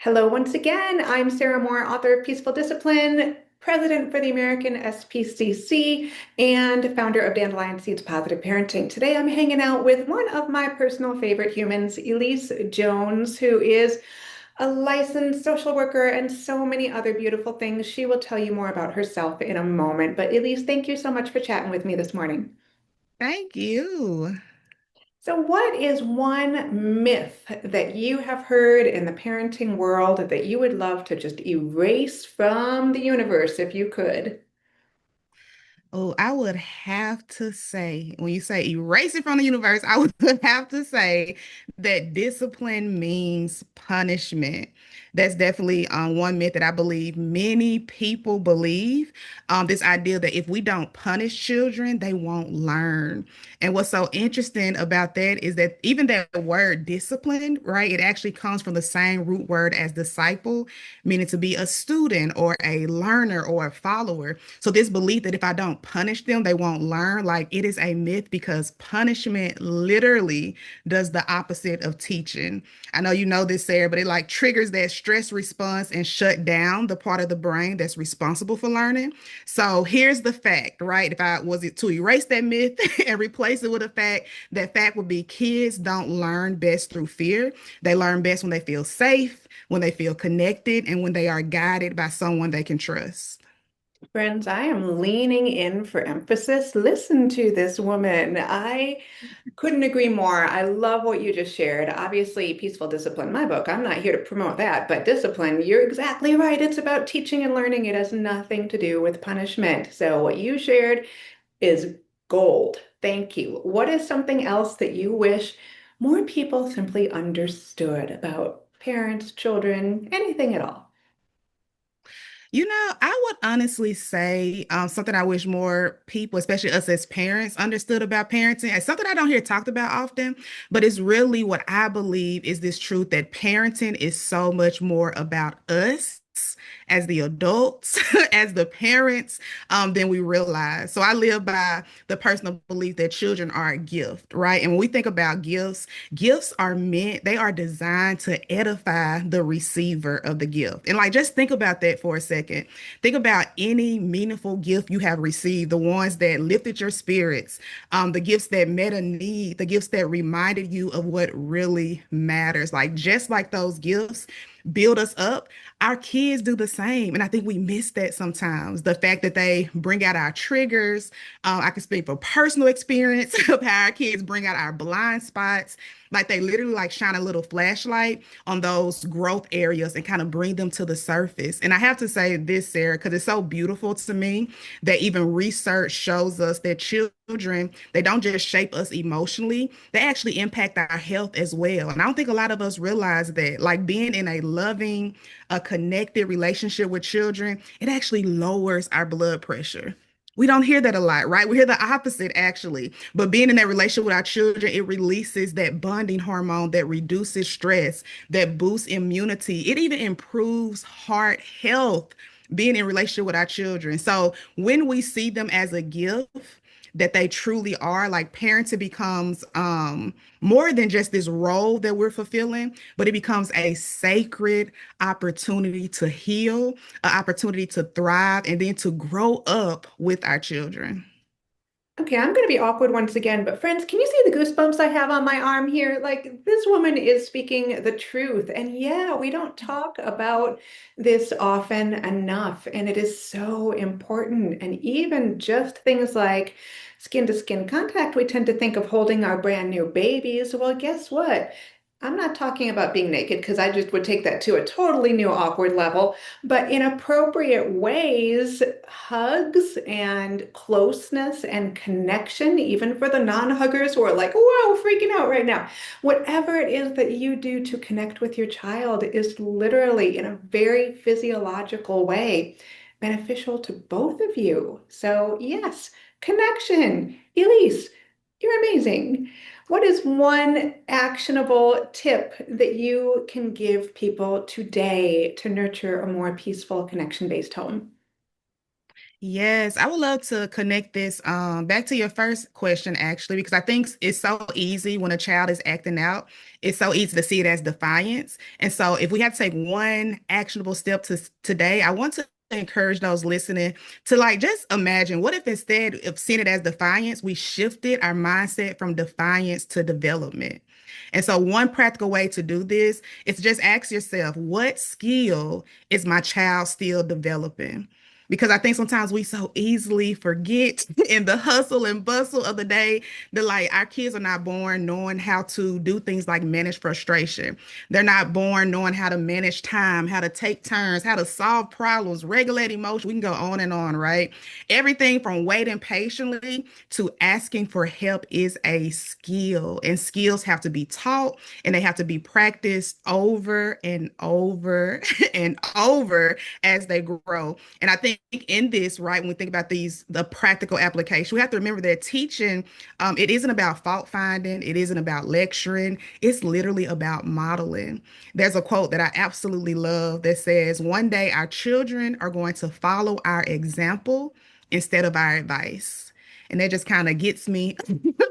Hello, once again. I'm Sarah Moore, author of Peaceful Discipline, president for the American SPCC, and founder of Dandelion Seeds Positive Parenting. Today, I'm hanging out with one of my personal favorite humans, Elyse Jones, who is a licensed social worker and so many other beautiful things. She will tell you more about herself in a moment. But Elyse, thank you so much for chatting with me this morning. Thank you. So, what is one myth that you have heard in the parenting world that you would love to just erase from the universe if you could? Oh, I would have to say, when you say erase it from the universe, I would have to say that discipline means punishment. That's definitely one myth that I believe many people believe. This idea that if we don't punish children, they won't learn. And what's so interesting about that is that even that word discipline, right, it actually comes from the same root word as disciple, meaning to be a student or a learner or a follower. So this belief that if I don't punish them, they won't learn, like it is a myth because punishment literally does the opposite of teaching. I know you know this, Sarah, but it like triggers that stress response and shut down the part of the brain that's responsible for learning. So here's the fact, right? If I was it to erase that myth and replace it with a fact, that fact would be kids don't learn best through fear. They learn best when they feel safe, when they feel connected, and when they are guided by someone they can trust. Friends, I am leaning in for emphasis. Listen to this woman. I couldn't agree more. I love what you just shared. Obviously, peaceful discipline, my book. I'm not here to promote that, but discipline, you're exactly right. It's about teaching and learning. It has nothing to do with punishment. So, what you shared is gold. Thank you. What is something else that you wish more people simply understood about parents, children, anything at all? I would honestly say something I wish more people, especially us as parents, understood about parenting. It's something I don't hear talked about often, but it's really what I believe is this truth that parenting is so much more about us as the adults, as the parents, than we realize. So I live by the personal belief that children are a gift, right? And when we think about gifts, gifts are meant, they are designed to edify the receiver of the gift. And like, just think about that for a second. Think about any meaningful gift you have received, the ones that lifted your spirits, the gifts that met a need, the gifts that reminded you of what really matters. Like, just like those gifts build us up, our kids do the same. And I think we miss that sometimes. The fact that they bring out our triggers. I can speak from personal experience of how our kids bring out our blind spots. Like they literally like shine a little flashlight on those growth areas and kind of bring them to the surface. And I have to say this, Sarah, because it's so beautiful to me that even research shows us that children, they don't just shape us emotionally, they actually impact our health as well. And I don't think a lot of us realize that, like being in a loving, a connected relationship with children, it actually lowers our blood pressure. We don't hear that a lot, right? We hear the opposite actually. But being in that relationship with our children, it releases that bonding hormone that reduces stress, that boosts immunity. It even improves heart health being in relationship with our children. So when we see them as a gift, that they truly are, like parenting becomes more than just this role that we're fulfilling, but it becomes a sacred opportunity to heal, an opportunity to thrive, and then to grow up with our children. Okay, I'm going to be awkward once again, but friends, can you see the goosebumps I have on my arm here? Like, this woman is speaking the truth. And yeah, we don't talk about this often enough, and it is so important. And even just things like skin to skin contact, we tend to think of holding our brand new babies. Well, guess what? I'm not talking about being naked because I just would take that to a totally new awkward level, but in appropriate ways, hugs and closeness and connection, even for the non-huggers who are like, whoa, freaking out right now. Whatever it is that you do to connect with your child is literally in a very physiological way beneficial to both of you. So yes, connection. Elise, you're amazing. What is one actionable tip that you can give people today to nurture a more peaceful connection-based home? Yes, I would love to connect this back to your first question, actually, because I think it's so easy when a child is acting out. It's so easy to see it as defiance. And so, if we had to take one actionable step to today, I want to encourage those listening to like just imagine what if instead of seeing it as defiance, we shifted our mindset from defiance to development. And so, one practical way to do this is to just ask yourself, what skill is my child still developing? Because I think sometimes we so easily forget in the hustle and bustle of the day that like our kids are not born knowing how to do things like manage frustration. They're not born knowing how to manage time, how to take turns, how to solve problems, regulate emotion. We can go on and on, right? Everything from waiting patiently to asking for help is a skill, and skills have to be taught and they have to be practiced over and over and over as they grow. And I think in this, right, when we think about the practical application, we have to remember that teaching, it isn't about fault finding, it isn't about lecturing, it's literally about modeling. There's a quote that I absolutely love that says, "One day our children are going to follow our example instead of our advice." And that just kind of gets me,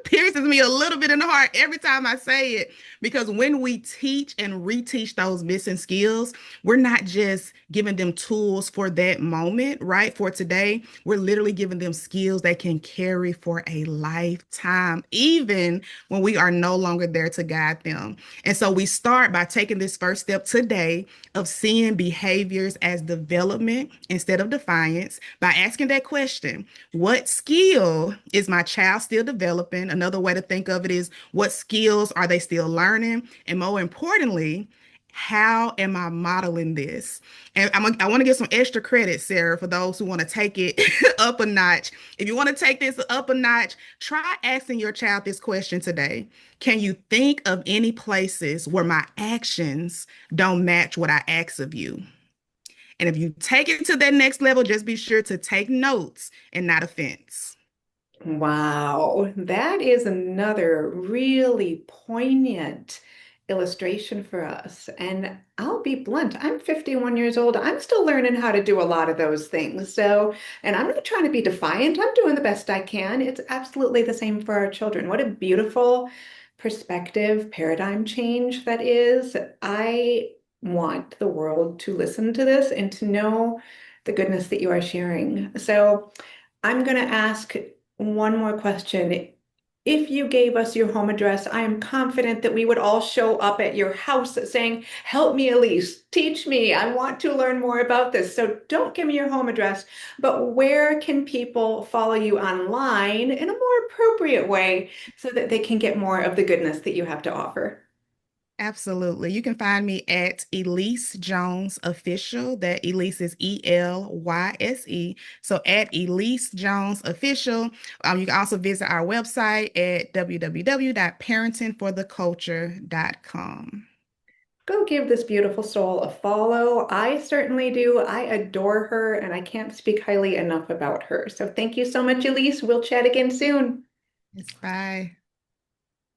pierces me a little bit in the heart every time I say it, because when we teach and reteach those missing skills, we're not just giving them tools for that moment, right? For today, we're literally giving them skills they can carry for a lifetime, even when we are no longer there to guide them. And so we start by taking this first step today of seeing behaviors as development instead of defiance by asking that question: what skill is my child still developing? Another way to think of it is, what skills are they still learning? And more importantly, how am I modeling this? And I want to give some extra credit, Sarah, for those who want to take it up a notch. If you want to take this up a notch, try asking your child this question today. Can you think of any places where my actions don't match what I ask of you? And if you take it to that next level, just be sure to take notes and not offense. Wow, that is another really poignant illustration for us. And I'll be blunt, I'm 51 years old. I'm still learning how to do a lot of those things. So, and I'm not trying to be defiant. I'm doing the best I can. It's absolutely the same for our children. What a beautiful perspective, paradigm change that is. I want the world to listen to this and to know the goodness that you are sharing. So, I'm going to ask one more question. If you gave us your home address, I am confident that we would all show up at your house saying, "Help me, Elyse, teach me. I want to learn more about this." So don't give me your home address, but where can people follow you online in a more appropriate way so that they can get more of the goodness that you have to offer? Absolutely. You can find me at Elyse Jones Official. That Elyse is Elyse. So at Elyse Jones Official. You can also visit our website at www.parentingfortheculture.com. Go give this beautiful soul a follow. I certainly do. I adore her, and I can't speak highly enough about her. So thank you so much, Elyse. We'll chat again soon. Yes, bye.